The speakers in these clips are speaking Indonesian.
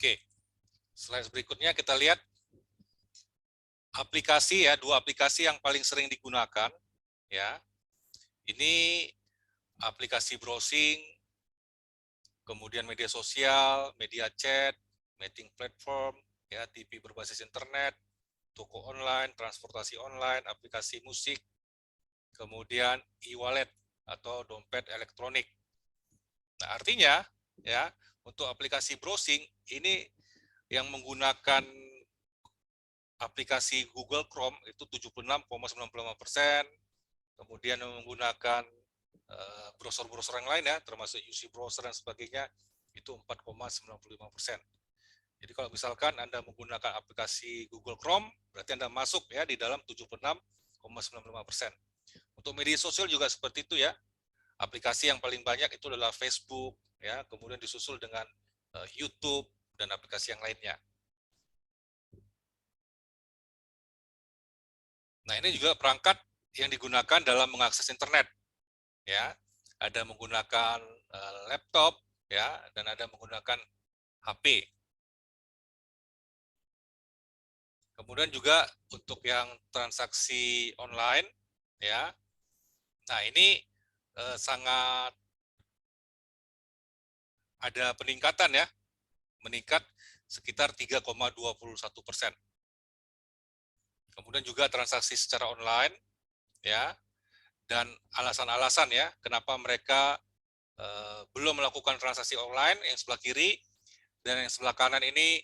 Oke, slide berikutnya kita lihat aplikasi ya, dua aplikasi yang paling sering digunakan ya. Ini aplikasi browsing, kemudian media sosial, media chat, meeting platform, ya, TV berbasis internet, toko online, transportasi online, aplikasi musik, kemudian e-wallet atau dompet elektronik. Nah, artinya ya, untuk aplikasi browsing ini yang menggunakan aplikasi Google Chrome itu 76,95%, kemudian menggunakan browser-browser yang lain ya, termasuk UC browser dan sebagainya, itu 4,95%. Jadi kalau misalkan Anda menggunakan aplikasi Google Chrome, berarti Anda masuk ya di dalam 76,95%. Untuk media sosial juga seperti itu ya. Aplikasi yang paling banyak itu adalah Facebook, ya, kemudian disusul dengan YouTube dan aplikasi yang lainnya. Nah, ini juga perangkat yang digunakan dalam mengakses internet. Ya, ada menggunakan laptop, ya, dan ada menggunakan HP. Kemudian juga untuk yang transaksi online, ya. Nah, ini sangat ada peningkatan ya, meningkat sekitar 3,21%. Kemudian juga transaksi secara online, ya, dan alasan-alasan ya, kenapa mereka belum melakukan transaksi online, yang sebelah kiri, dan yang sebelah kanan ini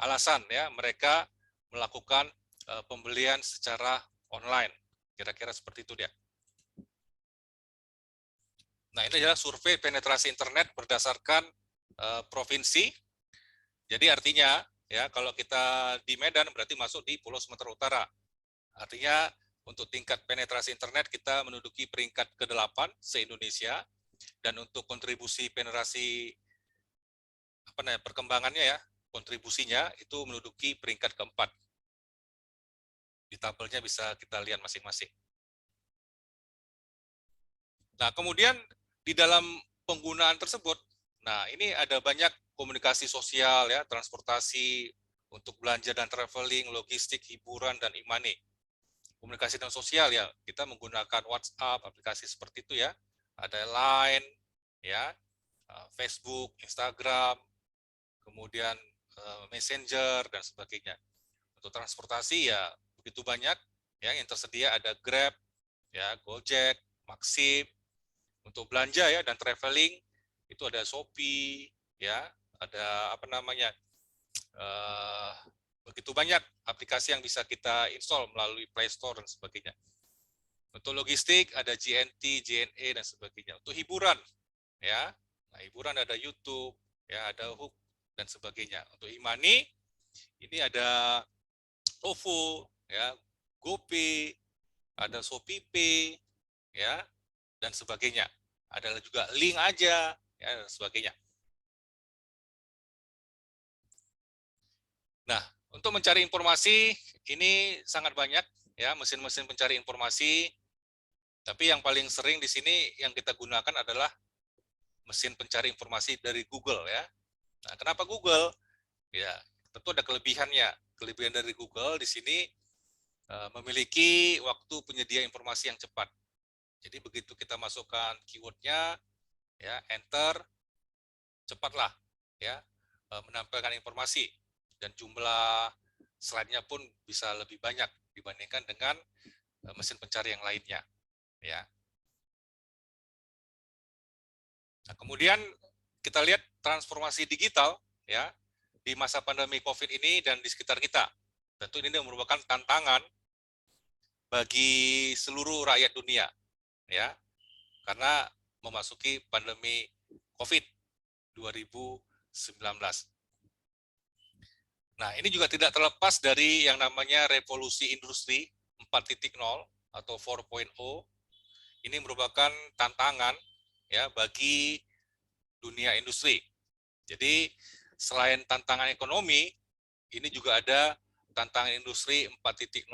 alasan ya, mereka melakukan pembelian secara online. Kira-kira seperti itu dia. Nah, ini adalah survei penetrasi internet berdasarkan provinsi. Jadi artinya ya, kalau kita di Medan berarti masuk di Pulau Sumatera Utara. Artinya untuk tingkat penetrasi internet kita menduduki peringkat ke-8 se-Indonesia, dan untuk kontribusi penetrasi perkembangannya ya, kontribusinya itu menduduki peringkat ke-4. Di tabelnya bisa kita lihat masing-masing. Nah, kemudian di dalam penggunaan tersebut, nah ini ada banyak komunikasi sosial ya, transportasi, untuk belanja dan traveling, logistik, hiburan, dan e-money. Komunikasi dan sosial ya, kita menggunakan WhatsApp, aplikasi seperti itu ya, ada Line, ya, Facebook, Instagram, kemudian Messenger, dan sebagainya. Untuk transportasi ya begitu banyak ya yang tersedia, ada Grab, ya, Gojek, Maxim. Untuk belanja ya dan traveling itu ada Shopee, ya, ada begitu banyak aplikasi yang bisa kita install melalui Play Store dan sebagainya. Untuk logistik ada GNT, JNE, dan sebagainya. Untuk hiburan ya, nah, hiburan ada YouTube, ya, ada Hook, dan sebagainya. Untuk e-money ini ada OVO, ya, GoPay, ada ShopeePay, ya, dan sebagainya. Ada juga link aja, ya, dan sebagainya. Nah, untuk mencari informasi ini sangat banyak ya, mesin-mesin pencari informasi. Tapi yang paling sering di sini yang kita gunakan adalah mesin pencari informasi dari Google ya. Nah, kenapa Google? Ya, tentu ada kelebihannya. Kelebihan dari Google di sini memiliki waktu penyedia informasi yang cepat. Jadi begitu kita masukkan keywordnya, ya, enter, cepatlah ya menampilkan informasi, dan jumlah slide-nya pun bisa lebih banyak dibandingkan dengan mesin pencari yang lainnya, ya. Nah, kemudian kita lihat transformasi digital ya di masa pandemi COVID ini dan di sekitar kita. Tentu ini merupakan tantangan bagi seluruh rakyat dunia, ya, karena memasuki pandemi COVID 2019. Nah, ini juga tidak terlepas dari yang namanya revolusi industri 4.0 atau 4.0. Ini merupakan tantangan ya bagi dunia industri. Jadi, selain tantangan ekonomi, ini juga ada tantangan industri 4.0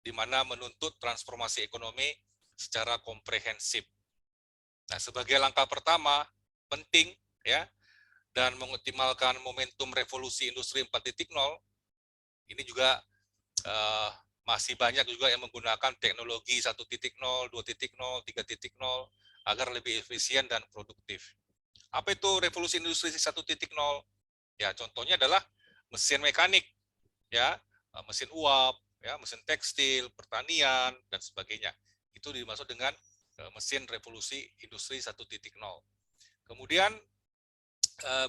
di mana menuntut transformasi ekonomi secara komprehensif. Nah, sebagai langkah pertama penting ya, dan mengoptimalkan momentum revolusi industri 4.0, ini juga masih banyak juga yang menggunakan teknologi 1.0, 2.0, 3.0 agar lebih efisien dan produktif. Apa itu revolusi industri 1.0? Ya, contohnya adalah mesin mekanik, ya, mesin uap, ya, mesin tekstil, pertanian, dan sebagainya. Itu dimaksud dengan mesin revolusi industri 1.0. Kemudian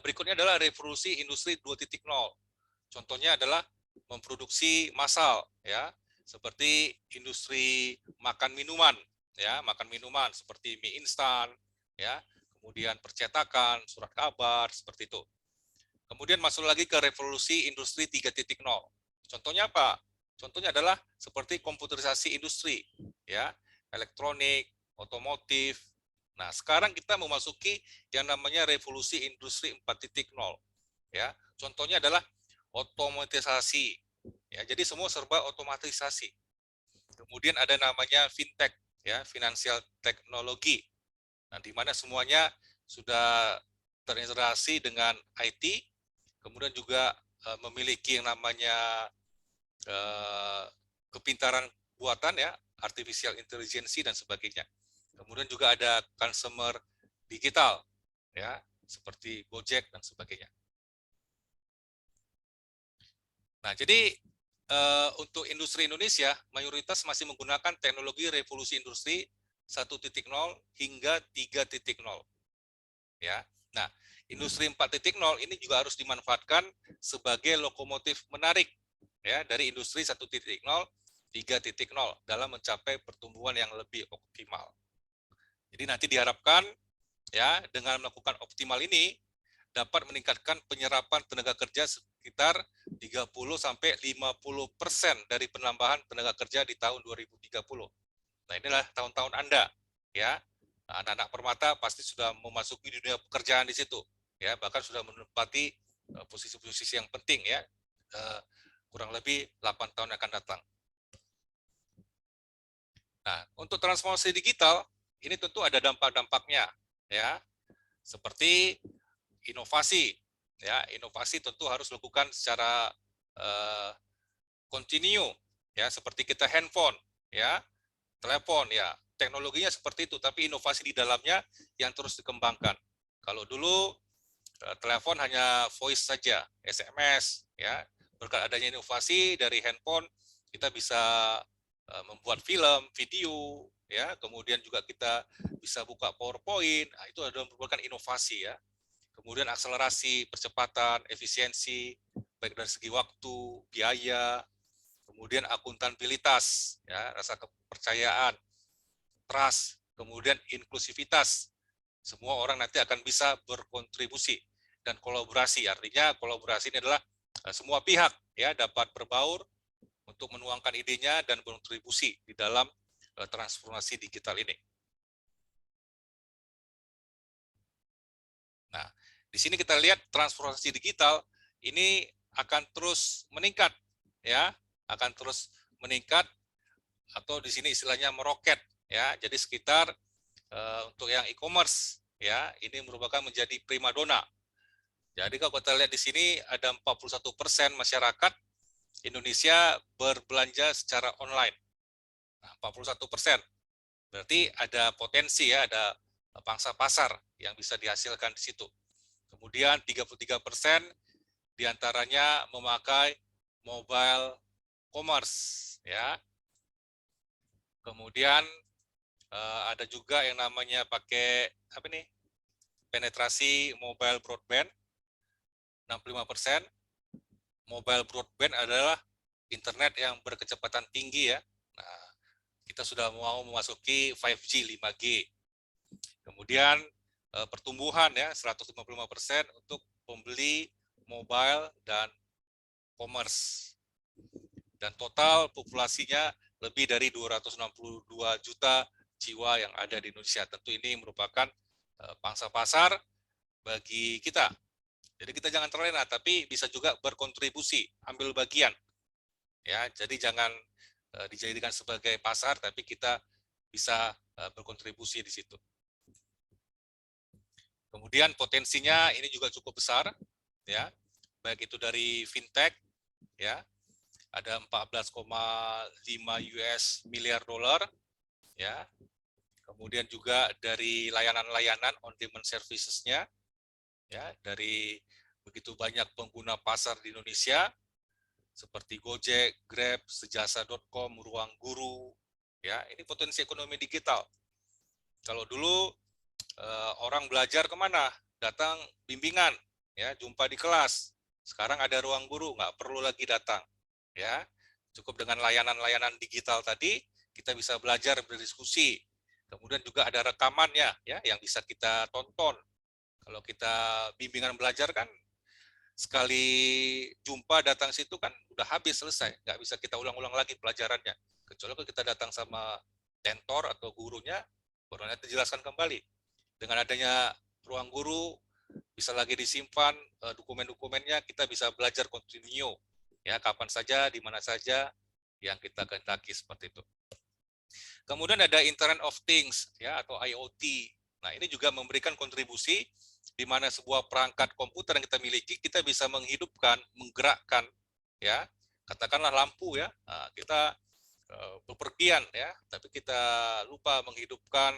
berikutnya adalah revolusi industri 2.0. Contohnya adalah memproduksi massal, ya, seperti industri makan minuman, ya, makan minuman seperti mie instan, ya, kemudian percetakan, surat kabar, seperti itu. Kemudian masuk lagi ke revolusi industri 3.0. Contohnya apa? Contohnya adalah seperti komputerisasi industri, ya, elektronik, otomotif. Nah, sekarang kita memasuki yang namanya revolusi industri 4.0, ya. Contohnya adalah otomatisasi. Ya, jadi semua serba otomatisasi. Kemudian ada namanya fintech, ya, financial teknologi. Nah, di mana semuanya sudah terintegrasi dengan IT, kemudian juga memiliki yang namanya kepintaran buatan, ya, artificial intelligence dan sebagainya. Kemudian juga ada consumer digital, ya, seperti Gojek dan sebagainya. Nah, jadi untuk industri Indonesia mayoritas masih menggunakan teknologi revolusi industri 1.0 hingga 3.0, ya. Nah, industri 4.0 ini juga harus dimanfaatkan sebagai lokomotif menarik, ya, dari industri 1.0 3.0 dalam mencapai pertumbuhan yang lebih optimal. Jadi nanti diharapkan, ya, dengan melakukan optimal ini dapat meningkatkan penyerapan tenaga kerja sekitar 30 sampai 50% dari penambahan tenaga kerja di tahun 2030. Nah, inilah tahun-tahun Anda, ya. Anak-anak Permata pasti sudah memasuki dunia pekerjaan di situ, ya, bahkan sudah menempati posisi-posisi yang penting, ya. Kurang lebih 8 tahun akan datang. Nah, untuk transformasi digital ini tentu ada dampak-dampaknya, ya. Seperti inovasi, ya, inovasi tentu harus dilakukan secara kontinu, ya, seperti kita handphone, ya, telepon, ya, teknologinya seperti itu, tapi inovasi di dalamnya yang terus dikembangkan. Kalau dulu telepon hanya voice saja, SMS, ya, berkat adanya inovasi dari handphone kita bisa membuat film, video, ya, kemudian juga kita bisa buka PowerPoint, nah, itu adalah merupakan inovasi, ya. Kemudian akselerasi, percepatan, efisiensi, baik dari segi waktu, biaya, kemudian akuntabilitas, ya, rasa kepercayaan, trust, kemudian inklusivitas. Semua orang nanti akan bisa berkontribusi dan kolaborasi. Artinya kolaborasi ini adalah semua pihak, ya, dapat berbaur untuk menuangkan idenya dan berkontribusi di dalam transformasi digital ini. Nah, di sini kita lihat transformasi digital ini akan terus meningkat, ya, akan terus meningkat atau di sini istilahnya meroket, ya. Jadi sekitar untuk yang e-commerce, ya, ini merupakan menjadi primadona. Jadi kalau kita lihat di sini ada 41% masyarakat Indonesia berbelanja secara online. Nah, 41%. Berarti ada potensi, ya, ada pangsa pasar yang bisa dihasilkan di situ. Kemudian 33% diantaranya memakai mobile commerce, ya. Kemudian ada juga yang namanya pakai apa nih? Penetrasi mobile broadband 65%. Mobile broadband adalah internet yang berkecepatan tinggi, ya. Nah, kita sudah mau memasuki 5G, 5G. Kemudian pertumbuhan, ya, 155% untuk pembeli mobile dan commerce. Dan total populasinya lebih dari 262 juta jiwa yang ada di Indonesia. Tentu ini merupakan pangsa pasar bagi kita. Jadi kita jangan terlena, tapi bisa juga berkontribusi, ambil bagian. Ya, jadi jangan dijadikan sebagai pasar, tapi kita bisa berkontribusi di situ. Kemudian potensinya ini juga cukup besar, ya, baik itu dari fintech, ya, ada 14,5 US miliar dolar, ya. Kemudian juga dari layanan-layanan on-demand services-nya, ya, dari begitu banyak pengguna pasar di Indonesia, seperti Gojek, Grab, Sejasa.com, Ruang Guru, ya, ini potensi ekonomi digital. Kalau dulu orang belajar kemana? Datang bimbingan, ya, jumpa di kelas. Sekarang ada Ruang Guru, nggak perlu lagi datang, ya. Cukup dengan layanan-layanan digital tadi, kita bisa belajar berdiskusi. Kemudian juga ada rekamannya, ya, yang bisa kita tonton. Kalau kita bimbingan belajar kan sekali jumpa datang situ kan udah habis, selesai, nggak bisa kita ulang-ulang lagi pelajarannya, kecuali kalau kita datang sama mentor atau gurunya baru nanti dijelaskan kembali. Dengan adanya Ruang Guru bisa lagi disimpan dokumen-dokumennya, kita bisa belajar kontinu, ya, kapan saja, di mana saja yang kita kehendaki, seperti itu. Kemudian ada Internet of Things, ya, atau IoT. Nah, ini juga memberikan kontribusi di mana sebuah perangkat komputer yang kita miliki, kita bisa menghidupkan, menggerakkan, ya, katakanlah lampu, ya, nah, kita bepergian, ya, tapi kita lupa menghidupkan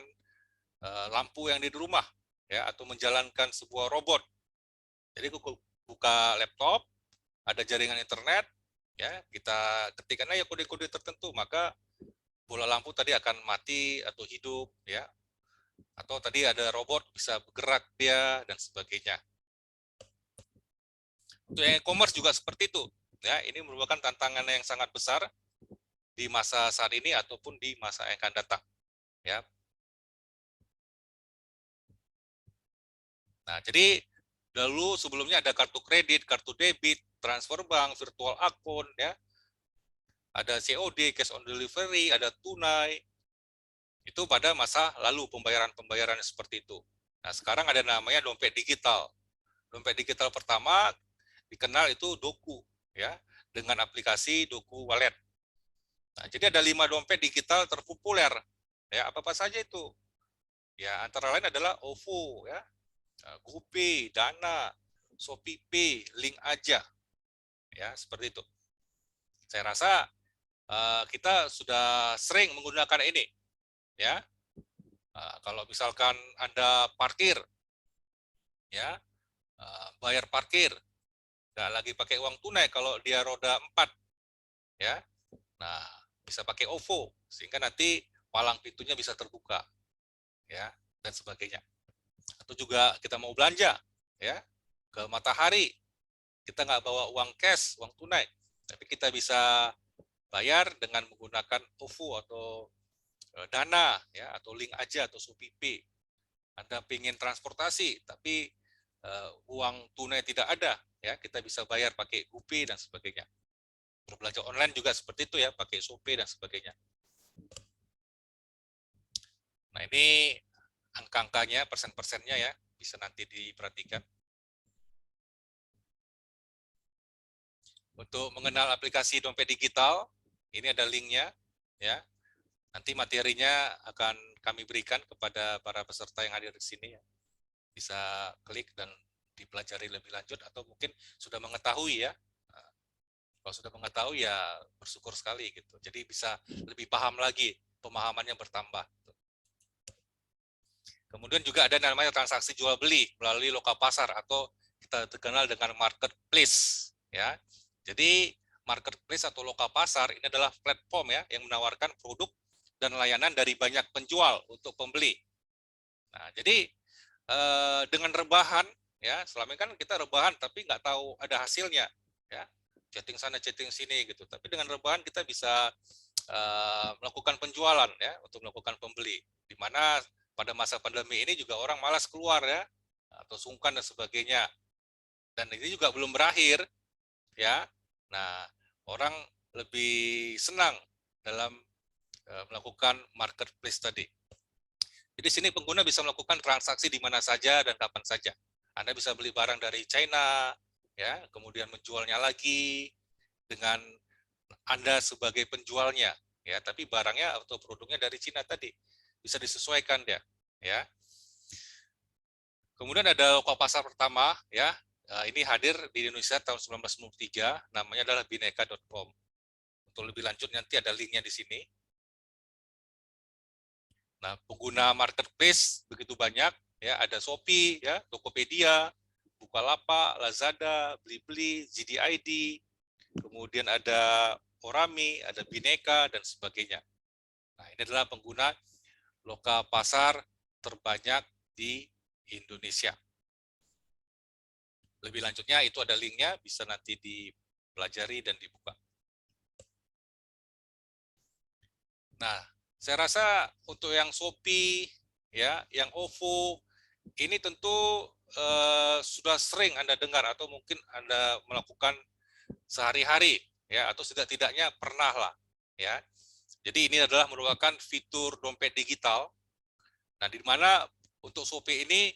lampu yang di rumah, ya, atau menjalankan sebuah robot. Jadi buka laptop, ada jaringan internet, ya, kita ketikkan aja kode-kode tertentu, maka bola lampu tadi akan mati atau hidup, ya, atau tadi ada robot bisa bergerak dia dan sebagainya. Untuk e-commerce juga seperti itu, ya, ini merupakan tantangan yang sangat besar di masa saat ini ataupun di masa yang akan datang, ya. Nah, jadi dulu sebelumnya ada kartu kredit, kartu debit, transfer bank, virtual account, ya, ada COD, cash on delivery, ada tunai. Itu pada masa lalu pembayaran-pembayaran seperti itu. Nah, sekarang ada namanya dompet digital. Dompet digital pertama dikenal itu Doku, ya, dengan aplikasi Doku Wallet. Nah, jadi ada 5 dompet digital terpopuler. Ya, apa-apa saja itu? Ya, antara lain adalah OVO, ya, GoPay, Dana, ShopeePay, Link Aja, ya, seperti itu. Saya rasa kita sudah sering menggunakan ini, ya. Kalau misalkan Anda parkir, ya, bayar parkir, nggak lagi pakai uang tunai kalau dia roda 4, ya. Nah, bisa pakai OVO sehingga nanti palang pintunya bisa terbuka, ya, dan sebagainya. Atau juga kita mau belanja, ya, ke Matahari, kita nggak bawa uang cash, uang tunai, tapi kita bisa bayar dengan menggunakan OVO atau Dana, ya, atau Link Aja atau ShopeePay. Anda ingin transportasi tapi uang tunai tidak ada, ya, kita bisa bayar pakai GoPay dan sebagainya. Berbelanja online juga seperti itu, ya, pakai Shopee dan sebagainya. Nah, ini angka-angkanya, persen-persennya, ya, bisa nanti diperhatikan. Untuk mengenal aplikasi dompet digital, ini ada linknya, ya. Nanti materinya akan kami berikan kepada para peserta yang hadir di sini, ya. Bisa klik dan dipelajari lebih lanjut, atau mungkin sudah mengetahui, ya. Kalau sudah mengetahui, ya bersyukur sekali gitu. Jadi bisa lebih paham lagi, pemahamannya bertambah. Kemudian juga ada namanya transaksi jual beli melalui lokal pasar atau kita dikenal dengan marketplace, ya. Jadi marketplace atau lokal pasar ini adalah platform, ya, yang menawarkan produk dan layanan dari banyak penjual untuk pembeli. Nah, jadi dengan rebahan, ya, selama ini kan kita rebahan tapi nggak tahu ada hasilnya, ya, chatting sana chatting sini gitu. Tapi dengan rebahan kita bisa melakukan penjualan, ya, untuk melakukan pembeli. Di mana pada masa pandemi ini juga orang malas keluar, ya, atau sungkan dan sebagainya. Dan ini juga belum berakhir, ya. Nah, orang lebih senang dalam melakukan marketplace tadi. Jadi sini pengguna bisa melakukan transaksi di mana saja dan kapan saja. Anda bisa beli barang dari China, ya, kemudian menjualnya lagi dengan Anda sebagai penjualnya, ya, tapi barangnya atau produknya dari Cina tadi bisa disesuaikan dia, ya. Kemudian ada lokal pasar pertama, ya. Ini hadir di Indonesia tahun 1993, namanya adalah bineka.com. Untuk lebih lanjut nanti ada linknya di sini. Nah, pengguna marketplace begitu banyak, ya, ada Shopee, ya, Tokopedia, Bukalapak, Lazada, Blibli, JDID, kemudian ada Orami, ada Bineka, dan sebagainya. Nah, ini adalah pengguna lokal pasar terbanyak di Indonesia. Lebih lanjutnya itu ada linknya, bisa nanti dipelajari dan dibuka. Nah, saya rasa untuk yang Shopee, ya, yang OVO, ini tentu sudah sering Anda dengar atau mungkin Anda melakukan sehari-hari, ya, atau setidak-tidaknya pernah lah, ya. Jadi ini adalah merupakan fitur dompet digital. Nah, di mana untuk Shopee ini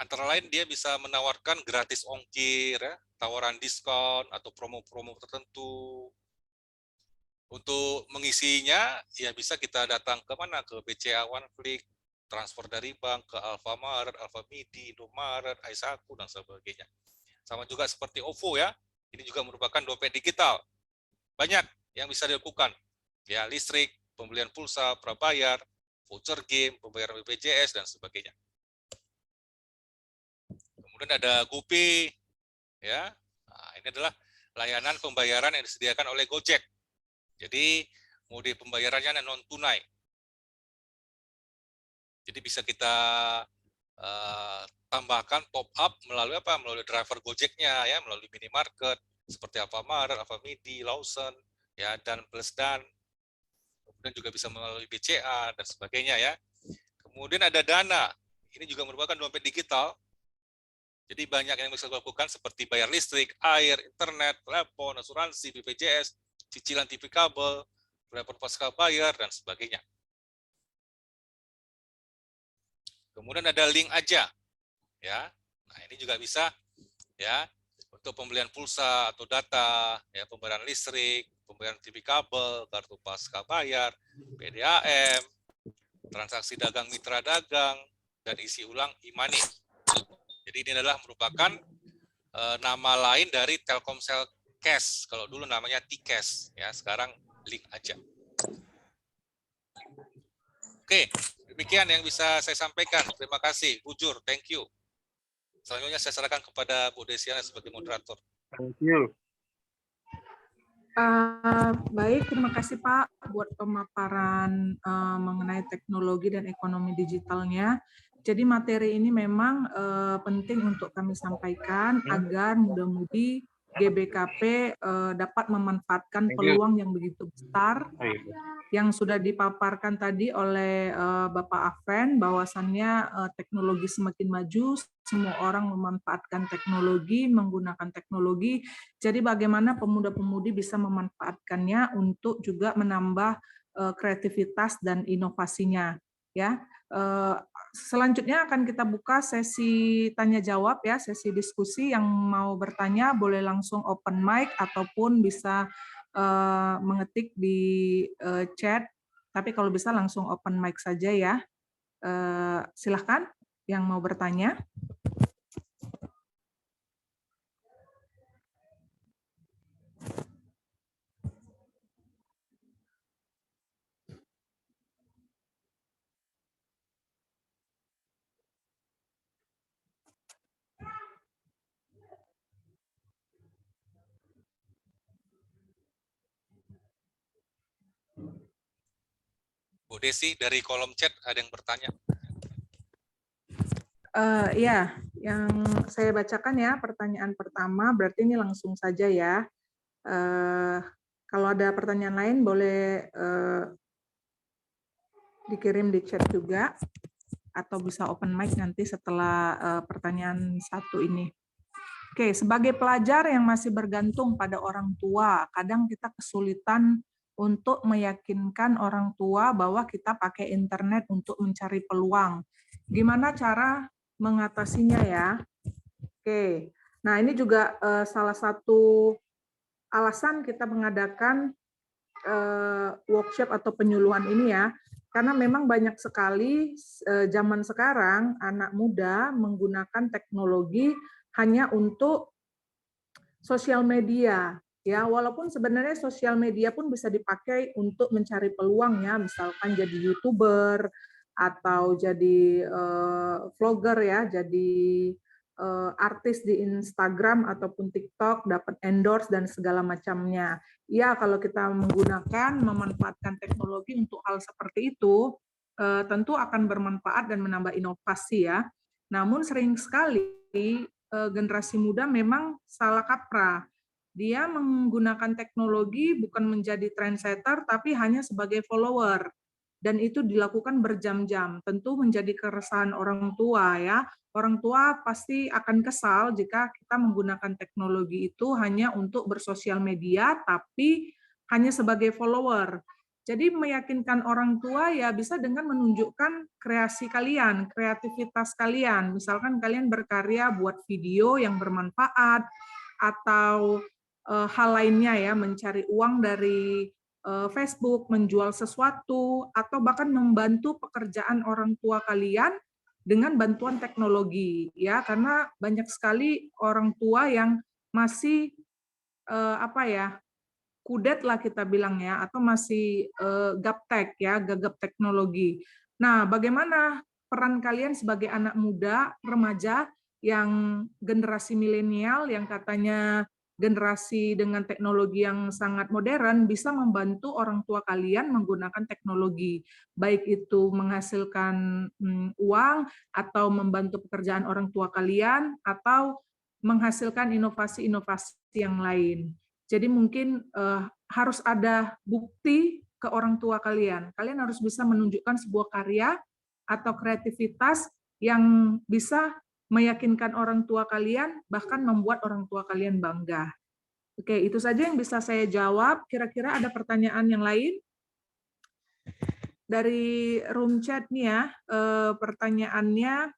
antara lain dia bisa menawarkan gratis ongkir, ya, tawaran diskon atau promo-promo tertentu. Untuk mengisinya, ya bisa kita datang ke mana? Ke BCA One Click, transfer dari bank ke Alfamart, Alfamidi, Indomaret, Aisaku, dan sebagainya. Sama juga seperti OVO, ya. Ini juga merupakan dompet digital. Banyak yang bisa dilakukan. Ya, listrik, pembelian pulsa, prabayar, voucher game, pembayaran BPJS, dan sebagainya. Kemudian ada GoPay, ya. Nah, ini adalah layanan pembayaran yang disediakan oleh Gojek. Jadi mode pembayarannya non tunai. Jadi bisa kita tambahkan top up melalui apa? Melalui driver Gojeknya, ya, melalui minimarket seperti Alfamart, Alfamidi, Lawson, ya, dan Plus dan. Kemudian juga bisa melalui BCA dan sebagainya, ya. Kemudian ada Dana. Ini juga merupakan dompet digital. Jadi banyak yang bisa dilakukan seperti bayar listrik, air, internet, telepon, asuransi, BPJS, cicilan TV kabel, telepon pasca bayar, dan sebagainya. Kemudian ada link aja, ya. Nah, ini juga bisa, ya, untuk pembelian pulsa atau data, ya, pembayaran listrik, pembayaran TV kabel, kartu pasca bayar, PDAM, transaksi dagang mitra dagang, dan isi ulang e-money. Jadi ini adalah merupakan nama lain dari Telkomsel Cash. Kalau dulu namanya T-Cash, ya, sekarang link aja. Oke, demikian yang bisa saya sampaikan. Terima kasih, Bujur, thank you. Selanjutnya saya serahkan kepada Bu Desiana sebagai moderator. Thank you. Baik, terima kasih Pak buat pemaparan mengenai teknologi dan ekonomi digitalnya. Jadi materi ini memang penting untuk kami sampaikan agar mudah-mudi GBKP dapat memanfaatkan peluang yang begitu besar yang sudah dipaparkan tadi oleh Bapak Afren, bahwasannya teknologi semakin maju, semua orang memanfaatkan teknologi, menggunakan teknologi. Jadi bagaimana pemuda-pemudi bisa memanfaatkannya untuk juga menambah kreativitas dan inovasinya, ya. Selanjutnya akan kita buka sesi tanya jawab, ya, sesi diskusi. Yang mau bertanya boleh langsung open mic ataupun bisa mengetik di chat, tapi kalau bisa langsung open mic saja, ya. Silahkan yang mau bertanya. Bu Desi, dari kolom chat ada yang bertanya. Ya, yang saya bacakan, ya, pertanyaan pertama, berarti ini langsung saja, ya. Kalau ada pertanyaan lain boleh dikirim di chat juga, atau bisa open mic nanti setelah pertanyaan satu ini. Oke, sebagai pelajar yang masih bergantung pada orang tua, kadang kita kesulitan untuk meyakinkan orang tua bahwa kita pakai internet untuk mencari peluang. Gimana cara mengatasinya, ya? Oke, nah ini juga salah satu alasan kita mengadakan workshop atau penyuluhan ini, ya. Karena memang banyak sekali zaman sekarang anak muda menggunakan teknologi hanya untuk sosial media. Ya, walaupun sebenarnya sosial media pun bisa dipakai untuk mencari peluang ya, misalkan jadi YouTuber atau jadi vlogger ya, jadi artis di Instagram ataupun TikTok, dapat endorse dan segala macamnya. Ya, kalau kita menggunakan, memanfaatkan teknologi untuk hal seperti itu, tentu akan bermanfaat dan menambah inovasi ya. Namun sering sekali generasi muda memang salah kaprah. Dia menggunakan teknologi bukan menjadi trendsetter, tapi hanya sebagai follower. Dan itu dilakukan berjam-jam. Tentu menjadi keresahan orang tua ya. Orang tua pasti akan kesal jika kita menggunakan teknologi itu hanya untuk bersosial media, tapi hanya sebagai follower. Jadi meyakinkan orang tua ya bisa dengan menunjukkan kreasi kalian, kreativitas kalian. Misalkan kalian berkarya buat video yang bermanfaat, atau hal lainnya ya, mencari uang dari Facebook, menjual sesuatu, atau bahkan membantu pekerjaan orang tua kalian dengan bantuan teknologi ya, karena banyak sekali orang tua yang masih apa ya, kudet lah kita bilang ya, atau masih gaptek ya, gagap teknologi. Nah, bagaimana peran kalian sebagai anak muda, remaja yang generasi milenial yang katanya generasi dengan teknologi yang sangat modern bisa membantu orang tua kalian menggunakan teknologi, baik itu menghasilkan uang atau membantu pekerjaan orang tua kalian atau menghasilkan inovasi-inovasi yang lain. Jadi mungkin harus ada bukti ke orang tua kalian. Kalian harus bisa menunjukkan sebuah karya atau kreativitas yang bisa meyakinkan orang tua kalian, bahkan membuat orang tua kalian bangga. Oke, itu saja yang bisa saya jawab. Kira-kira ada pertanyaan yang lain? Dari room chat nih ya, pertanyaannya,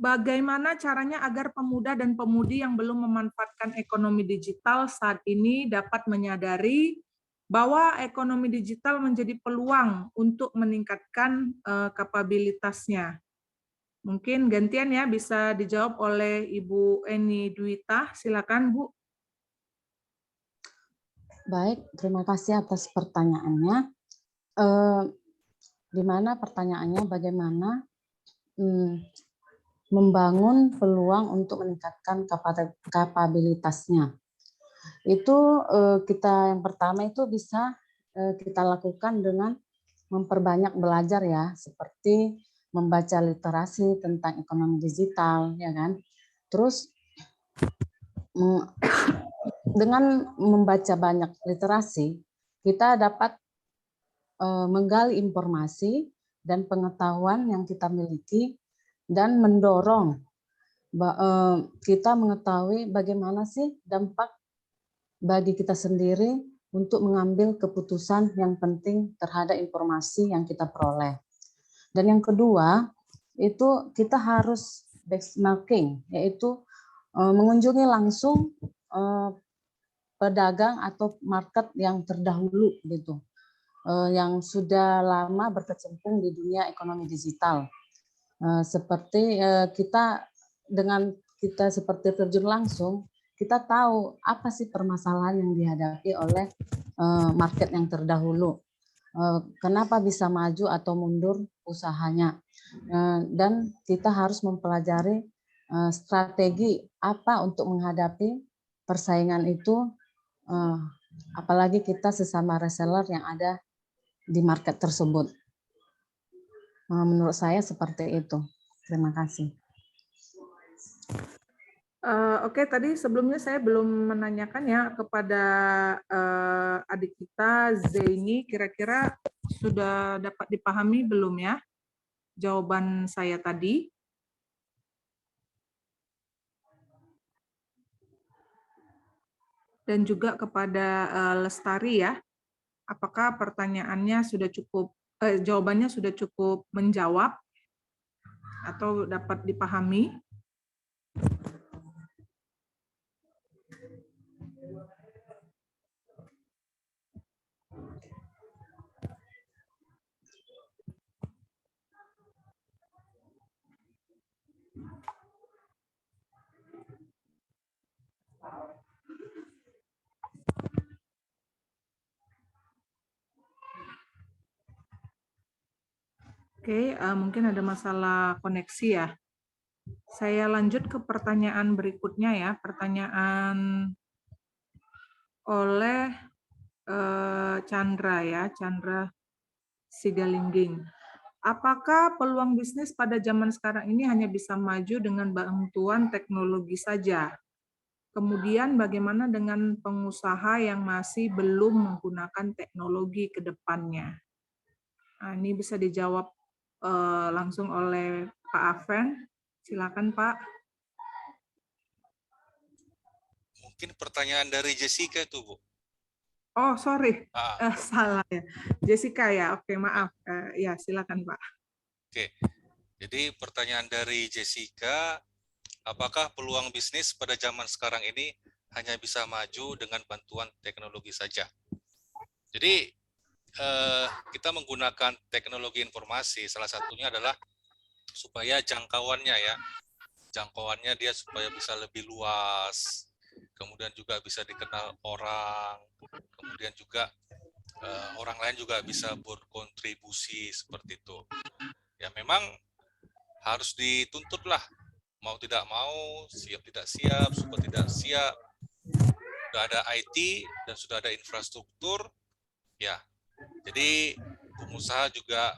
bagaimana caranya agar pemuda dan pemudi yang belum memanfaatkan ekonomi digital saat ini dapat menyadari bahwa ekonomi digital menjadi peluang untuk meningkatkan kapabilitasnya? Mungkin gantian ya, bisa dijawab oleh Ibu Eni Dwita. Silakan, Bu. Baik, terima kasih atas pertanyaannya. Di mana pertanyaannya bagaimana membangun peluang untuk meningkatkan kapabilitasnya. Itu kita yang pertama itu bisa kita lakukan dengan memperbanyak belajar ya, seperti membaca literasi tentang ekonomi digital, ya kan. Terus dengan membaca banyak literasi, kita dapat menggali informasi dan pengetahuan yang kita miliki dan mendorong kita mengetahui bagaimana sih dampak bagi kita sendiri untuk mengambil keputusan yang penting terhadap informasi yang kita peroleh. Dan yang kedua, itu kita harus benchmarking, yaitu mengunjungi langsung pedagang atau market yang terdahulu gitu, yang sudah lama berkecimpung di dunia ekonomi digital. Seperti kita dengan kita seperti terjun langsung, kita tahu apa sih permasalahan yang dihadapi oleh market yang terdahulu. Kenapa bisa maju atau mundur usahanya. Dan kita harus mempelajari strategi apa untuk menghadapi persaingan itu, apalagi kita sesama reseller yang ada di market tersebut. Menurut saya seperti itu. Terima kasih. Oke, tadi sebelumnya saya belum menanyakan ya kepada adik kita Zaini, kira-kira sudah dapat dipahami belum ya jawaban saya tadi? Dan juga kepada Lestari ya, apakah pertanyaannya sudah cukup, jawabannya sudah cukup menjawab atau dapat dipahami? Oke, mungkin ada masalah koneksi ya. Saya lanjut ke pertanyaan berikutnya ya. Pertanyaan oleh Chandra ya, Chandra Sigalingging. Apakah peluang bisnis pada zaman sekarang ini hanya bisa maju dengan bantuan teknologi saja? Kemudian bagaimana dengan pengusaha yang masih belum menggunakan teknologi ke depannya? Nah, ini bisa dijawab langsung oleh Pak Afen. Silakan Pak. Mungkin pertanyaan dari Jessica itu, Bu. Oh, sorry. Ah, Salah ya. Jessica ya. Oke, maaf. Ya, silakan Pak. oke. Jadi pertanyaan dari Jessica, apakah peluang bisnis pada zaman sekarang ini hanya bisa maju dengan bantuan teknologi saja? Jadi kita menggunakan teknologi informasi, salah satunya adalah supaya jangkauannya ya, jangkauannya dia supaya bisa lebih luas, kemudian juga bisa dikenal orang, kemudian juga orang lain juga bisa berkontribusi seperti itu. Ya memang harus dituntut lah, mau tidak mau, siap tidak siap, super tidak siap. Sudah ada IT dan sudah ada infrastruktur, ya. Jadi pengusaha juga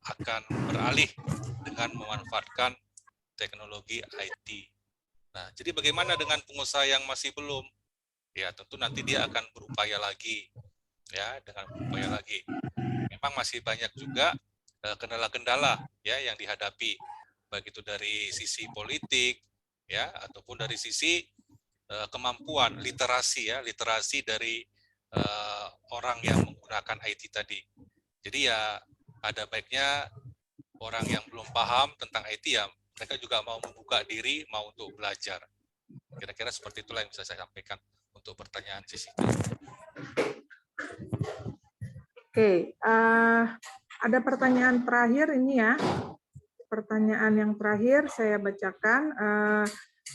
akan beralih dengan memanfaatkan teknologi IT. Nah, jadi bagaimana dengan pengusaha yang masih belum? Ya, tentu nanti dia akan berupaya lagi, ya, dengan berupaya lagi. Memang masih banyak juga kendala-kendala ya yang dihadapi, baik itu dari sisi politik, ya, ataupun dari sisi kemampuan literasi ya, literasi dari orang yang menggunakan IT tadi. Jadi ya ada baiknya orang yang belum paham tentang IT ya mereka juga mau membuka diri, mau untuk belajar. Kira-kira seperti itulah yang bisa saya sampaikan untuk pertanyaan Jessica. Oke, ada pertanyaan terakhir ini ya. Pertanyaan yang terakhir saya bacakan.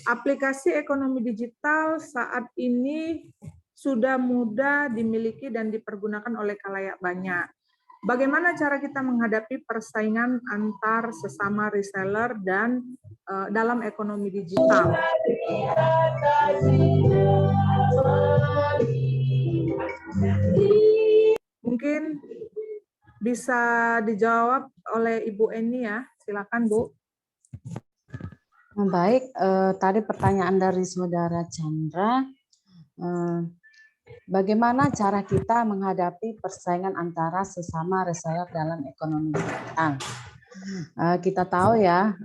Aplikasi ekonomi digital saat ini sudah mudah dimiliki dan dipergunakan oleh khalayak banyak. Bagaimana cara kita menghadapi persaingan antar sesama reseller dan dalam ekonomi digital? Mungkin bisa dijawab oleh Ibu Eni ya. Silakan Bu. Baik, tadi pertanyaan dari saudara Chandra, bagaimana cara kita menghadapi persaingan antara sesama reseller dalam ekonomi digital? Kita tahu ya,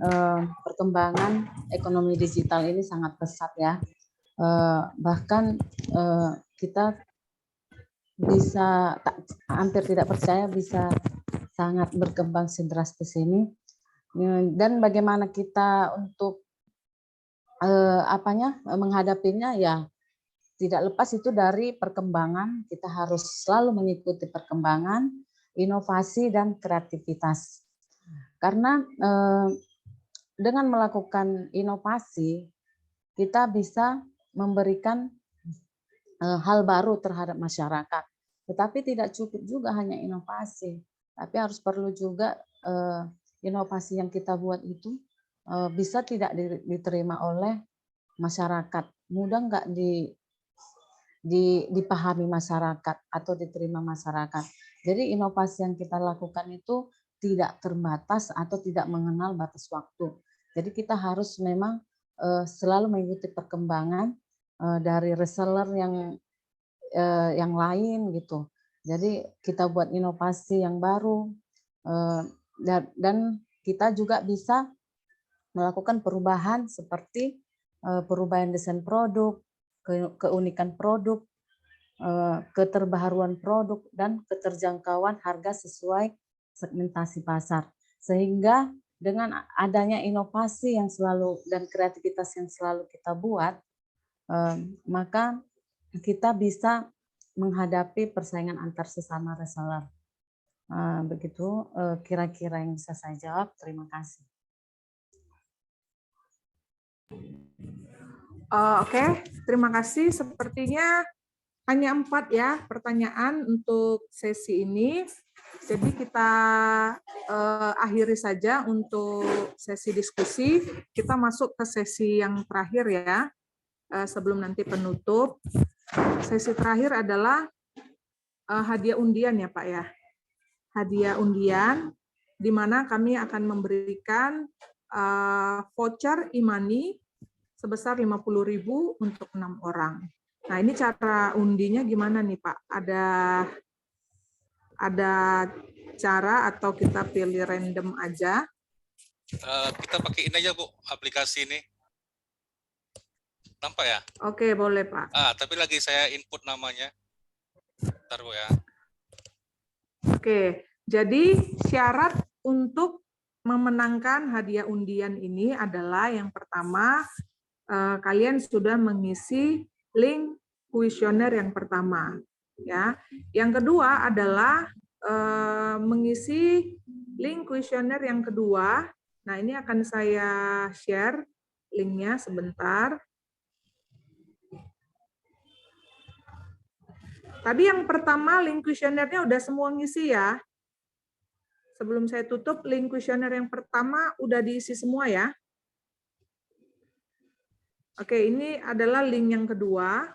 perkembangan ekonomi digital ini sangat pesat ya. Bahkan kita bisa hampir tidak percaya bisa sangat berkembang sedrastis ini. Dan bagaimana kita untuk menghadapinya ya tidak lepas itu dari perkembangan, kita harus selalu mengikuti perkembangan, inovasi dan kreativitas. Karena dengan melakukan inovasi kita bisa memberikan hal baru terhadap masyarakat. Tetapi tidak cukup juga hanya inovasi, tapi harus perlu juga inovasi yang kita buat itu bisa tidak diterima oleh masyarakat, mudah nggak dipahami masyarakat atau diterima masyarakat. Jadi inovasi yang kita lakukan itu tidak terbatas atau tidak mengenal batas waktu. Jadi kita harus memang selalu mengikuti perkembangan dari reseller yang lain gitu. Jadi kita buat inovasi yang baru dan kita juga bisa melakukan perubahan seperti perubahan desain produk, keunikan produk, keterbaharuan produk dan keterjangkauan harga sesuai segmentasi pasar. Sehingga dengan adanya inovasi yang selalu dan kreativitas yang selalu kita buat, maka kita bisa menghadapi persaingan antar sesama reseller. Begitu kira-kira yang bisa saya jawab. Terima kasih. Oke, terima kasih. Sepertinya hanya 4 ya pertanyaan untuk sesi ini. Jadi kita akhiri saja untuk sesi diskusi. Kita masuk ke sesi yang terakhir ya, sebelum nanti penutup. Sesi terakhir adalah hadiah undian ya Pak ya. Hadiah undian, di mana kami akan memberikan voucher e-money sebesar 50.000 untuk 6 orang. Nah, ini cara undinya gimana nih Pak? Ada cara atau kita pilih random aja? Kita pakai ini aja Bu, aplikasi ini. Nampak ya? Oke, boleh Pak. Tapi lagi saya input namanya. Bentar Bu ya. Oke, jadi syarat untuk memenangkan hadiah undian ini adalah yang pertama, kalian sudah mengisi link kuesioner yang pertama, ya. Yang kedua adalah mengisi link kuesioner yang kedua. Nah, ini akan saya share linknya sebentar. Tadi yang pertama link kuesionernya udah semua ngisi ya. Sebelum saya tutup, link kuesioner yang pertama udah diisi semua ya. Oke, ini adalah link yang kedua.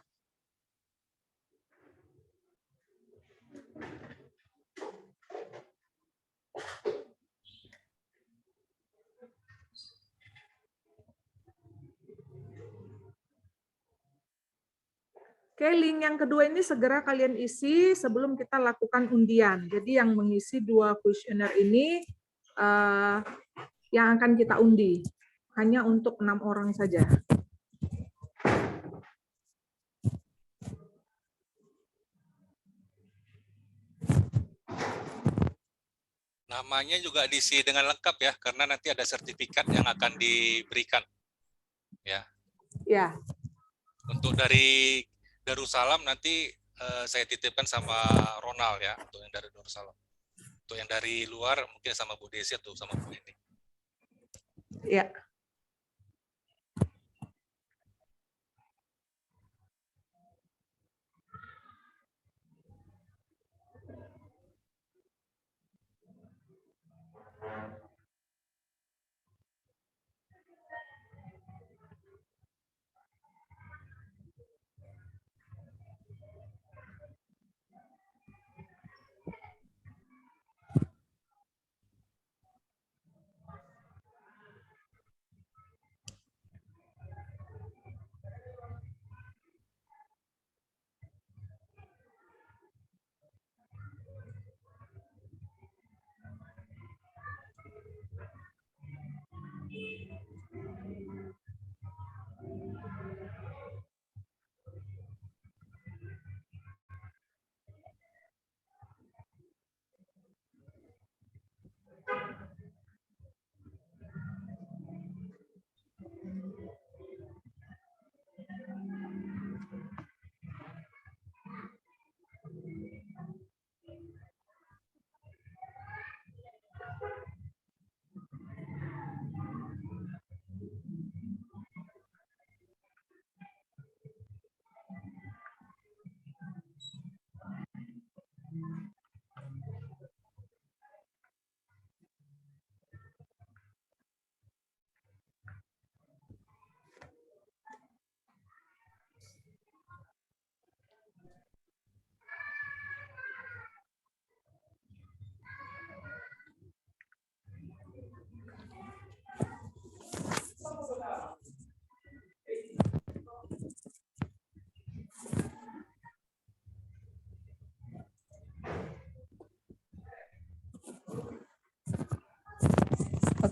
Oke, link yang kedua ini segera kalian isi sebelum kita lakukan undian. Jadi yang mengisi 2 kuesioner ini yang akan kita undi. Hanya untuk 6 orang saja. Namanya juga diisi dengan lengkap ya, karena nanti ada sertifikat yang akan diberikan. Ya. Ya. Untuk dari Darussalam nanti saya titipkan sama Ronald ya, untuk yang dari Darussalam. Untuk yang dari luar mungkin sama Bu Desi atau sama Bu Eni. Ya.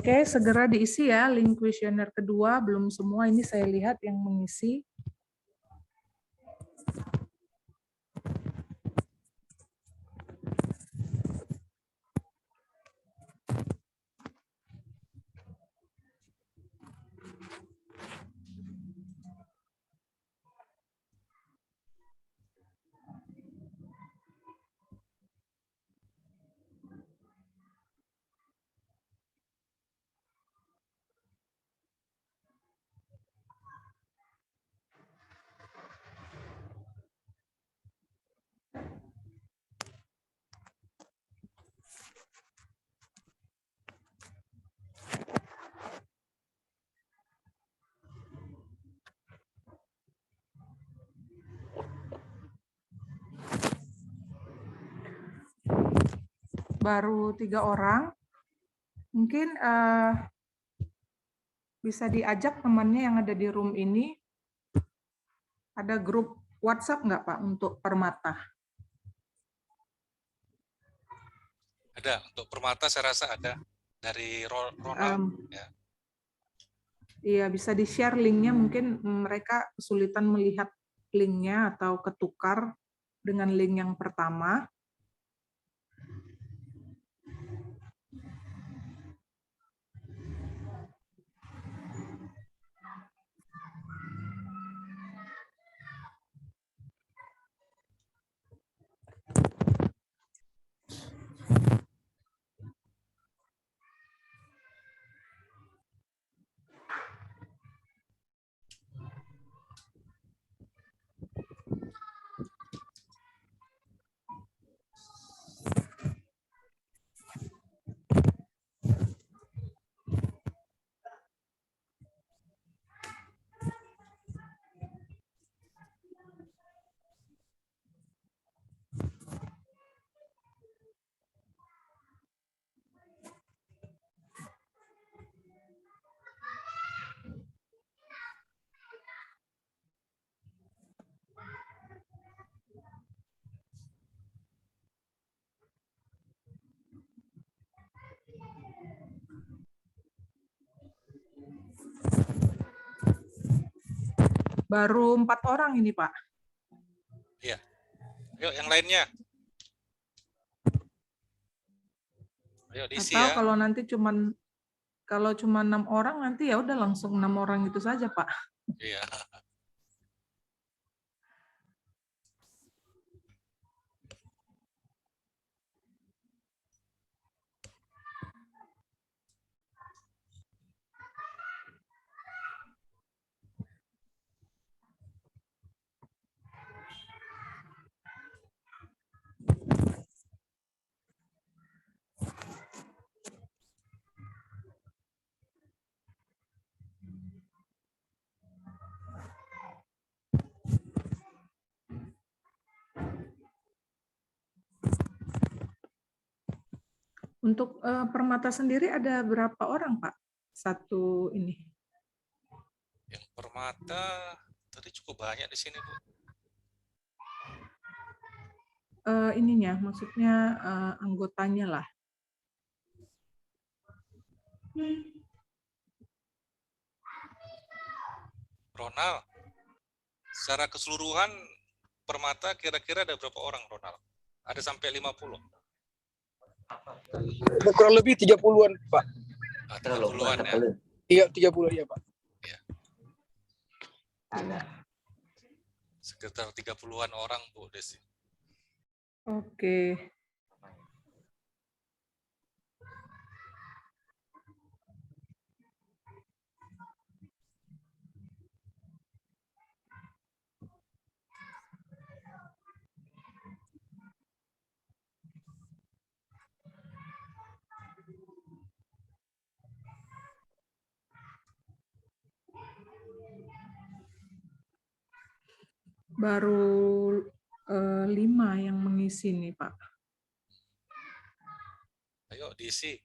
Oke, segera diisi ya link kuesioner kedua. Belum semua ini saya lihat yang mengisi. Baru 3 orang. Mungkin bisa diajak temannya yang ada di room ini. Ada grup WhatsApp nggak Pak untuk Permata? Ada, untuk Permata saya rasa ada. Dari Ronald. Ya. Iya, bisa di-share linknya, mungkin mereka kesulitan melihat linknya atau ketukar dengan link yang pertama. Baru 4 orang ini, Pak. Iya. Yuk, yang lainnya. Ayo diisi Atau ya. kalau cuma 6 orang, nanti ya udah langsung 6 orang itu saja, Pak. Iya. Untuk Permata sendiri ada berapa orang, Pak? Satu ini. Yang Permata tadi cukup banyak di sini, Bu. Ininya, maksudnya anggotanya lah. Ronald, secara keseluruhan Permata kira-kira ada berapa orang, Ronald? Ada sampai 50? Kurang lebih 30-an, Pak. 30-an ya? Iya, 30 ya, Pak. Ya. Sekitar 30-an orang, Bu Desi. Oke. Baru 5 yang mengisi nih, Pak. Ayo diisi.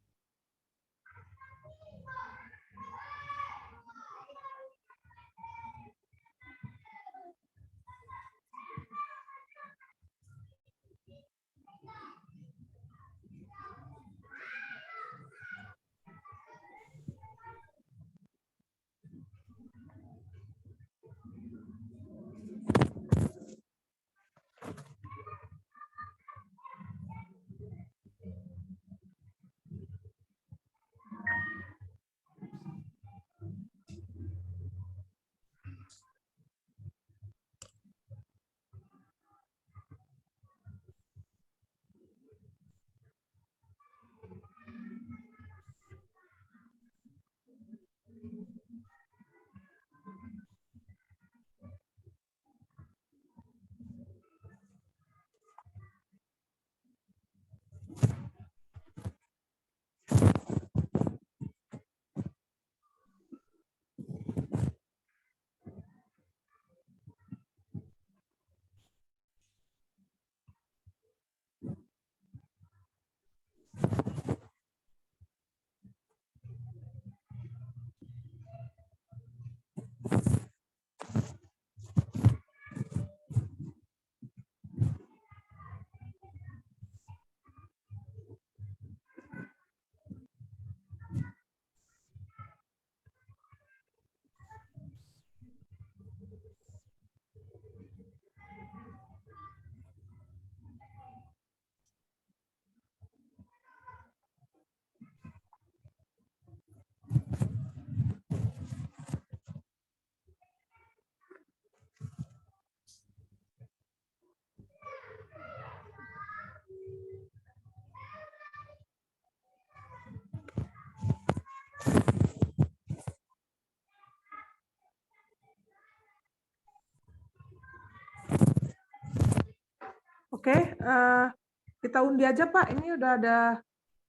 kita undi aja Pak, ini udah ada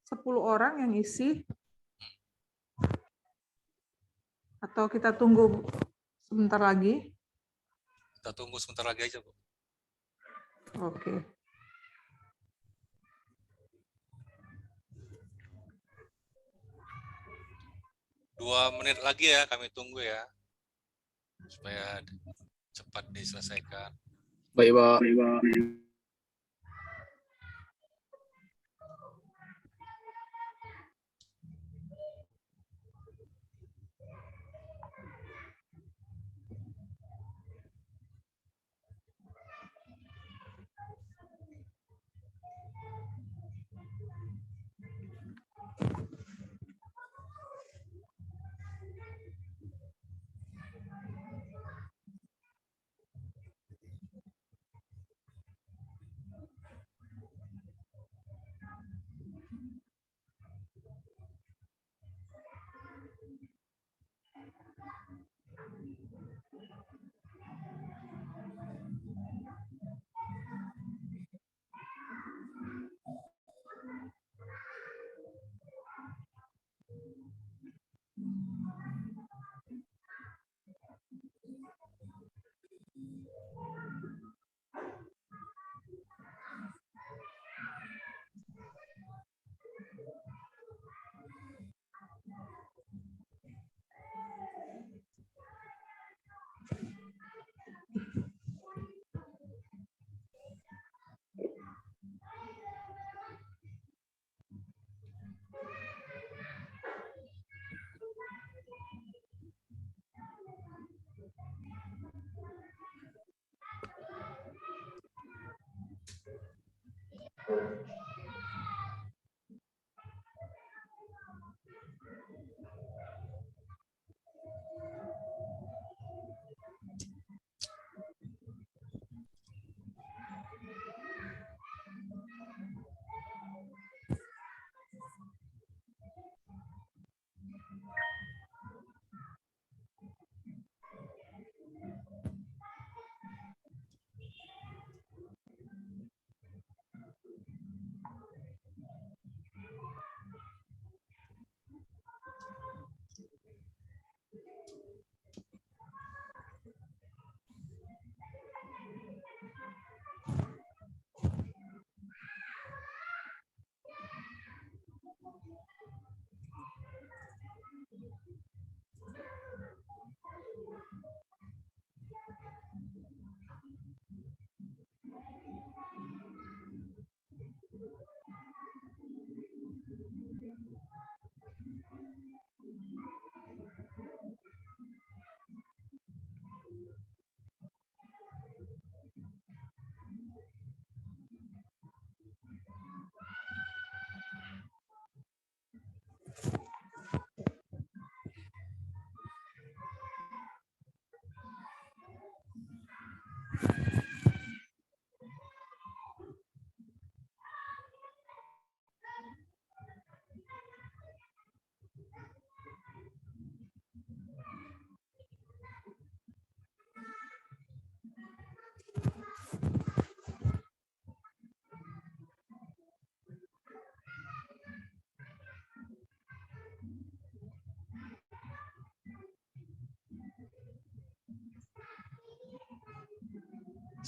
10 orang yang isi. Atau kita tunggu sebentar lagi? Kita tunggu sebentar lagi aja, Bu. Oke. Dua menit lagi ya, kami tunggu ya. Supaya cepat diselesaikan. Baik, Pak.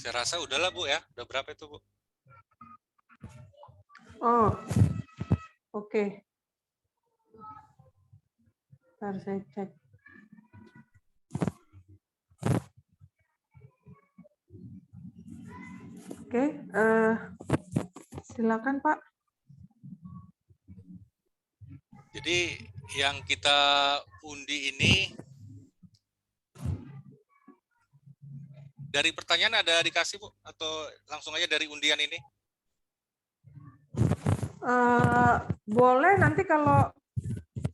Saya rasa udahlah Bu ya. Udah berapa itu Bu? Oh, oke. Ntar saya cek. Oke, silakan Pak. Jadi yang kita undi ini dari pertanyaan ada dikasih Bu? Atau langsung aja dari undian ini? Boleh nanti kalau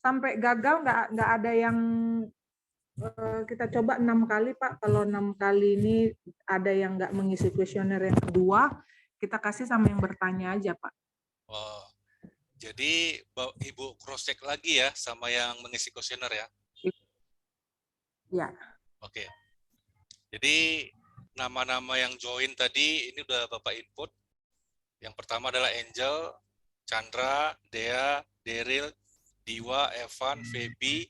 sampai gagal nggak ada yang kita coba 6 kali Pak. Kalau 6 kali ini ada yang nggak mengisi kuesioner yang kedua, kita kasih sama yang bertanya aja Pak. Oh, jadi Ibu cross check lagi ya sama yang mengisi kuesioner ya? Ya. Oke. Jadi nama-nama yang join tadi ini udah Bapak input. Yang pertama adalah Angel, Chandra, Dea, Daryl, Diwa, Evan, Feby,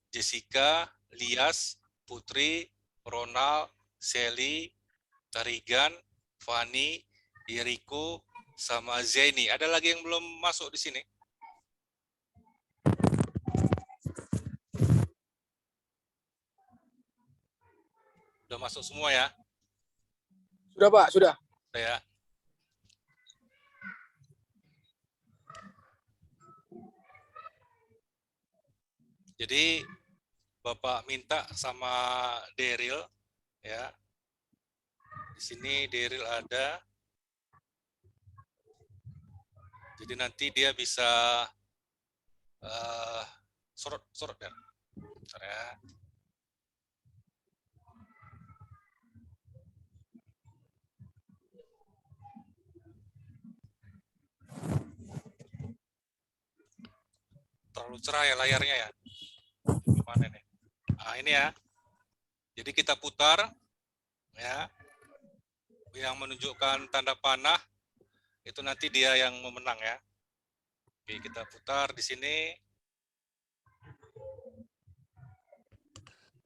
Jessica, Lias, Putri, Ronald, Sally, Tarigan, Fani, Yeriko, sama Zeni. Ada lagi yang belum masuk di sini? Udah masuk semua ya? Sudah Pak, sudah. Udah ya? Jadi Bapak minta sama Daryl ya. Di sini Daryl ada. Jadi nanti dia bisa sorot ya. Bentar ya. Terlalu cerah ya layarnya ya. Gimana nih? Nah, ini ya. Jadi kita putar ya. Yang menunjukkan tanda panah itu nanti dia yang memenang ya. Oke, kita putar di sini.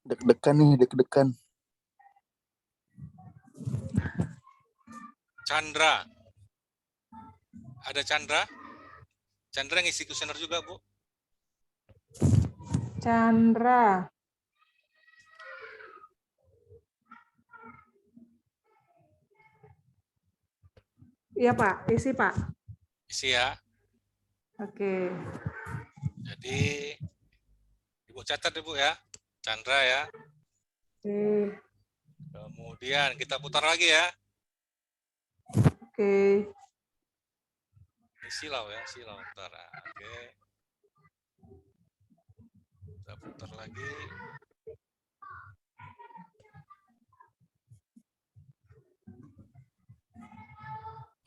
Deg-degan nih, deg-degan. Chandra. Ada Chandra? Chandra ngisi kuesioner juga, Bu. Chandra. Iya Pak, isi Pak. Isi ya. Oke. Jadi Ibu catat Ibu ya. Chandra ya. Oke. Kemudian kita putar lagi ya. Oke. Ini silau ya, silau. Bentar. Oke. Kita putar lagi.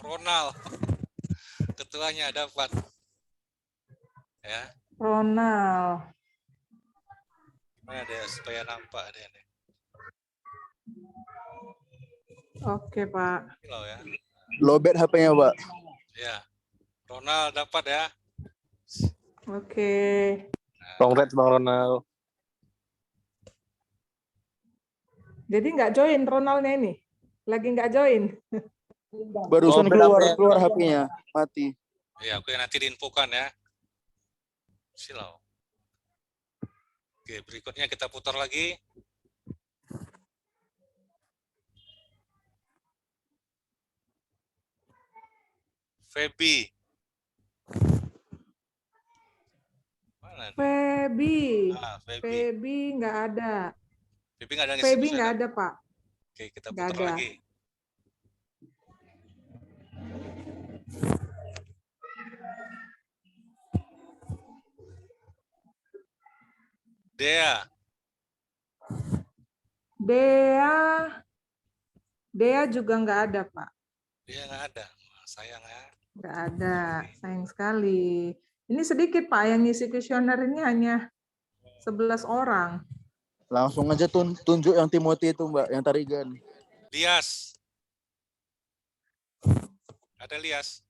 Ronald. Ketuanya dapat. Ya. Ronald. Gimana deh supaya nampak deh nih. Oke Pak. Silau ya. Lobet HP-nya, Pak. Ya. Ronald dapat ya. Oke. Congrats Bang Ronald. Jadi nggak join Ronaldnya ini? Lagi nggak join? Barusan Lobet keluar HP-nya. HP-nya, mati. Ya, oke nanti diinfokan ya. Silau. Oke, berikutnya kita putar lagi. Feby. Mana nih? Feby. Ah, Feby. Feby nggak ada. Feby nggak ada ngisi Feby kuesioner. nggak ada Pak. Oke, kita Nggak putar ada. lagi. Dea. Dea juga nggak ada Pak. Dia nggak ada. Wah, sayang ya. Nggak ada. Sayang sekali. Ini sedikit Pak yang ngisi kuesioner ini hanya 11 orang. Langsung aja tunjuk yang Timothy itu, Mbak, yang Tarigan. Lias. Ada Lias.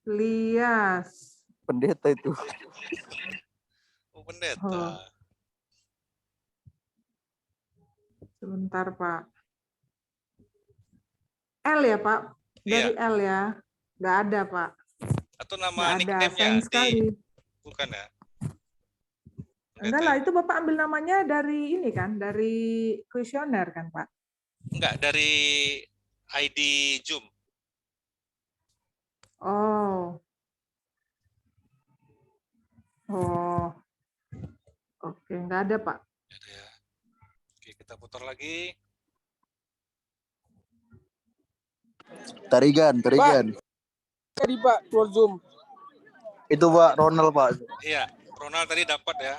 Lias. Pendeta itu. Oh, pendeta. Oh. Sebentar Pak. L ya Pak? Dari Iya. L ya? Nggak ada Pak. Atau nama Nggak ada. nickname-nya Sayang di sekali. bukan ya? Enggak lah, itu Bapak ambil namanya dari ini kan, dari kuesioner kan Pak? Enggak, dari ID Zoom. Oh. Oh. Oke, nggak ada Pak. Ada ya. Oke, kita putar lagi. Tarigan. Tadi Pak, keluar Zoom. Itu Pak Ronald, Pak. Iya, Ronald tadi dapat ya.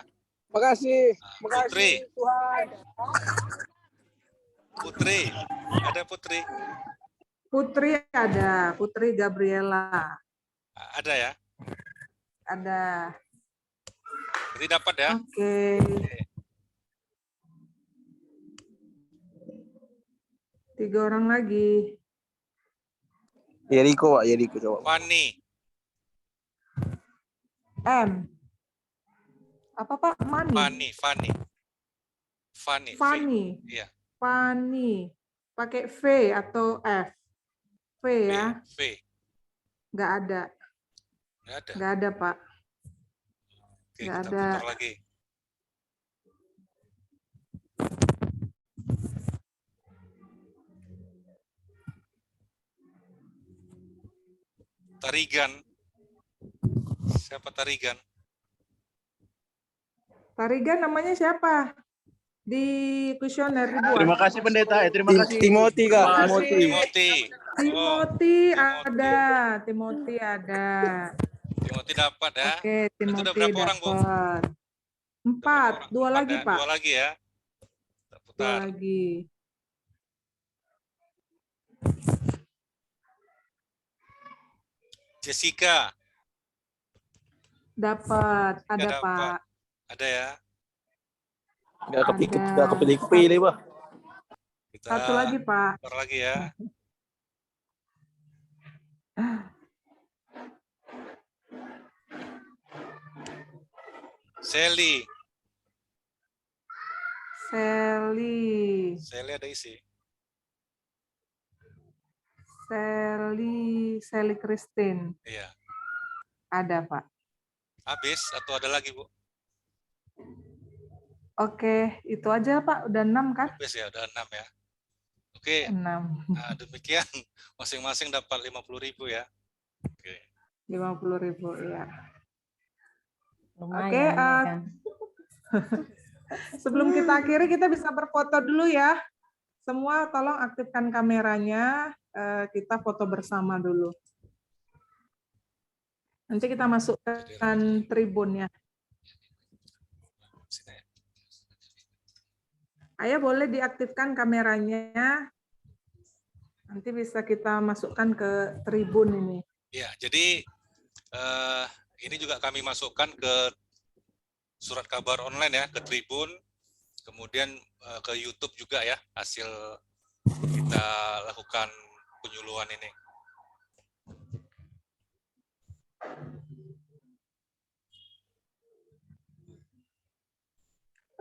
Makasih. Putri. Makasih Tuhan. Putri. Ada Putri. Putri ada, Putri Gabriela Ada ya. ada. Jadi dapat ya. Oke. Tiga orang lagi. Yeriko, Pak. Yeriko coba. Fani. M. Apa Pak? Mani. Fani. V. Fani. Iya. Fani. Pakai V atau F? V ya? V. Nggak ada. Nggak ada. Nggak ada Pak. Oke, Nggak kita ada. putar lagi. Tarigan. Siapa Tarigan? Tarigan namanya siapa? Di kuesioner dibuat. Terima kasih pendeta, terima kasih. Timothy, Kak. Terima Timothy. kasih. Timothy. Timothy Timothy. ada. Timothy ada. Timothy dapat ya. Oke, Itu udah Timothy berapa orang, Bu? dapat. Udah 4. berapa orang? 2 Empat lagi ya? Pak. 2 lagi ya. Kita 2 putar. lagi. Jessica. Dapat. Ada Nggak dapat. Pak. Ada ya. Nggak Ada. kepilih-pilih, Pak. Kita Satu lagi Pak. putar lagi ya. Sally. Sally. Sally ada isi. Sally Christine. Iya. Ada Pak. Habis atau ada lagi, Bu? Oke, itu aja Pak. Udah 6 kan? Habis ya, udah 6 ya. Oke, 6. nah, demikian masing-masing dapat 50.000 ya. Oke. 50.000 ya. Lumayan Oke, ya kan. sebelum kita akhiri kita bisa berfoto dulu ya. Semua tolong aktifkan kameranya. Kita foto bersama dulu. Nanti kita masukkan tribunnya. Sini. Ayah boleh diaktifkan kameranya. Nanti bisa kita masukkan ke tribun ini. Ya, jadi ini juga kami masukkan ke surat kabar online ya, ke Tribun, kemudian ke YouTube juga ya, hasil kita lakukan penyuluhan ini.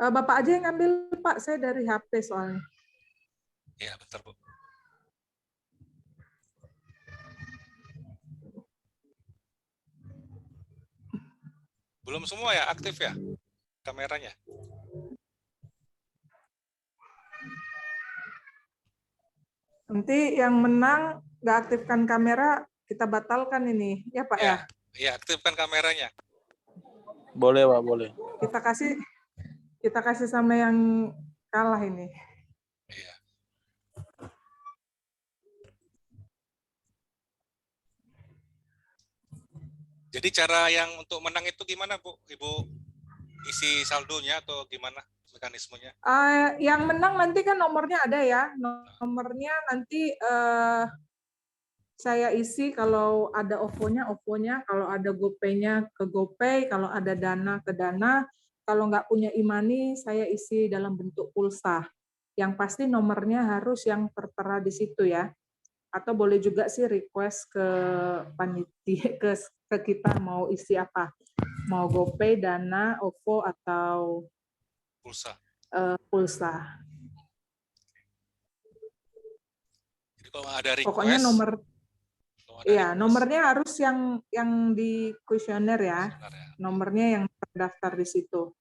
Bapak aja yang ambil Pak, saya dari HP soalnya. Ya, bentar Bu. Belum semua ya aktif ya kameranya? Nanti yang menang nggak aktifkan kamera, kita batalkan ini. Ya Pak ya? Ya, aktifkan kameranya. Boleh, Pak, boleh. Kita kasih sama yang kalah ini. Iya. Jadi cara yang untuk menang itu gimana, Bu? Ibu isi saldonya atau gimana mekanismenya? Yang menang nanti kan nomornya ada ya. Nomornya nanti saya isi, kalau ada OVO-nya, OVO-nya, kalau ada GoPay-nya ke GoPay, kalau ada Dana ke Dana, kalau nggak punya e-money, saya isi dalam bentuk pulsa. Yang pasti nomornya harus yang tertera di situ ya. Atau boleh juga sih request ke panitia, ke kita mau isi apa. Mau GoPay, Dana, OVO, atau Pulsa. pulsa. Jadi kalau ada request, Pokoknya kalau ada iya, request, nomornya harus yang di kuesioner ya. sebentar ya. Nomornya yang terdaftar di situ.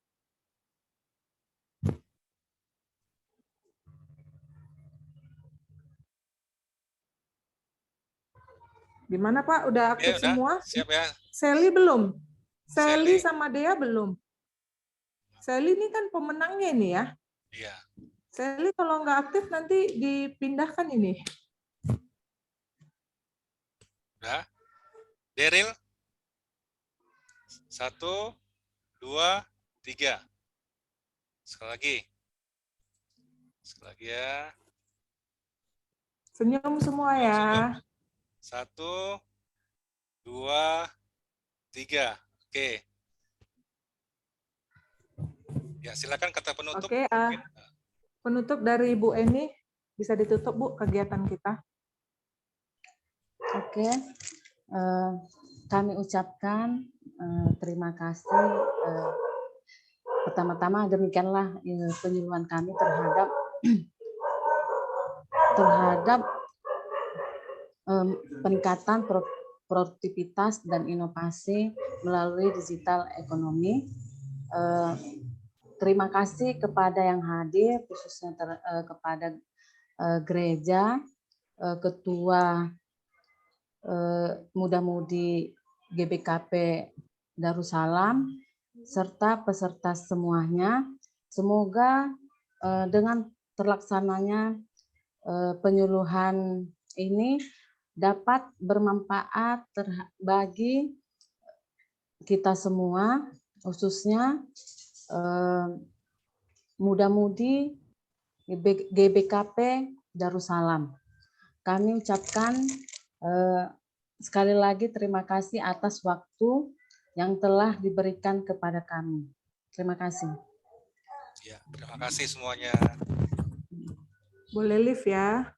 Gimana Pak? Udah aktif udah, semua? siap ya. Sally belum? Sally Sally. sama Dea belum? Sally ini kan pemenangnya ini ya. Iya. Sally kalau nggak aktif nanti dipindahkan ini. Udah. Daryl. 1, 2, 3. Sekali lagi. Sekali lagi ya. Senyum semua ya. 1, 2, 3. Oke. Ya, silakan kata penutup. Oke, penutup dari Bu Eni, bisa ditutup Bu kegiatan kita. Oke, kami ucapkan terima kasih. Pertama-tama demikianlah penyuluhan kami terhadap peningkatan produktivitas dan inovasi melalui digital ekonomi. Terima kasih kepada yang hadir, khususnya kepada gereja, ketua muda-mudi GBKP Darussalam, serta peserta semuanya. Semoga dengan terlaksananya penyuluhan ini dapat bermanfaat bagi kita semua, khususnya muda-mudi GBKP Darussalam. Kami ucapkan sekali lagi terima kasih atas waktu yang telah diberikan kepada kami. Terima kasih. Ya, terima kasih semuanya. Boleh live ya.